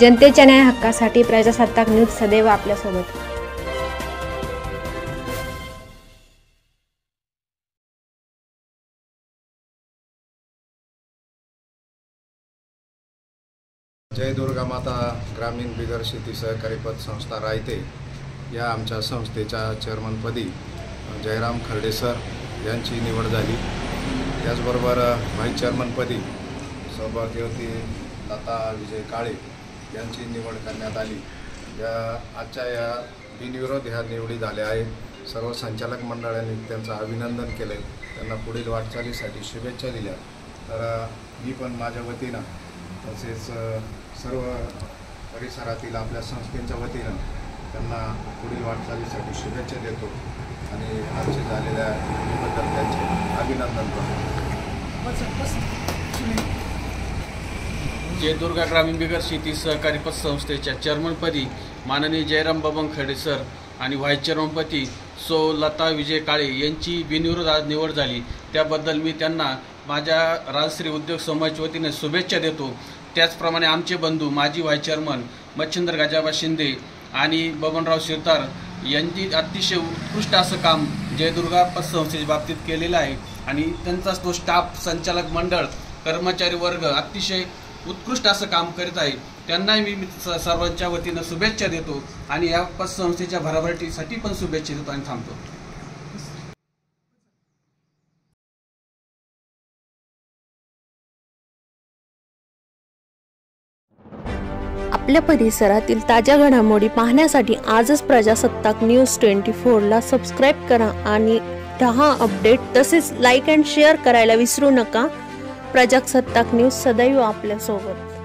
जनतेच्या न्याय हक्कासाठी प्रजासत्ताक न्यूज सदैव आपल्यासोबत। जय दुर्गा माता ग्रामीण बिगर शेती सहकारी पतसंस्था रायते या आमच्या संस्थेच्या चेअरमनपदी जयराम खर्डे सर यांची निवड झाली। त्याचबरोबर व्हाईस चेअरमनपदी सौभाग्यवती लता विजय काळे यांची निवड करण्यात आली। आजच्या या बिनविरोध ह्या निवडी झाल्या आहेत। सर्व संचालक मंडळांनी त्यांचं अभिनंदन केले, त्यांना पुढील वाटचालीसाठी शुभेच्छा दिल्या। तर मी पण माझ्या वतीनं तसेच सर्व परिसरातील आपल्या संस्थेच्या वतीनं त्यांना पुढील वाटचालीसाठी शुभेच्छा देतो आणि आजच्या झालेल्या निवडीबद्दल त्यांचे अभिनंदन करतो। जय दुर्गा ग्रामीण बिगर शेती सहकारी पतसंस्थेच्या चेअरमनपदी माननीय जयराम बबन खर्डे सर आणि व्हाईस चेअरमनपदी सौ लता विजय काळे यांची बिनविरोध आज निवड झाली। त्याबद्दल मी त्यांना माझ्या राजश्री उद्योग समूहाच्या वतीने शुभेच्छा देतो। त्याचप्रमाणे आमचे बंधू माजी व्हाईस चेअरमन मच्छिंद्र गजाबा शिंदे आणि बबनराव शिरतार यांनी अतिशय उत्कृष्ट असं काम जय दुर्गा पतसंस्थेच्या बाबतीत केलेलं आहे आणि त्यांचा तो स्टाफ संचालक मंडळ कर्मचारी वर्ग अतिशय उत्कृष्ट असं काम करीत आहे। त्यांनाही मी सर्वांच्या वतीनं शुभेच्छा देतो आणि या पतसंस्थेच्या भराभराटीसाठी पण शुभेच्छा देतो आणि थांबतो। आपल्या परिसरातील ताज्या घडामोडी पाहण्यासाठी आजच प्रजासत्ताक न्यूज 24 ला सबस्क्राइब करा आणि रहा अपडेट। तसेच लाईक अँड शेअर करायला विसरू नका। प्रजासत्ताक न्यूज सदैव आपल्या सोबत।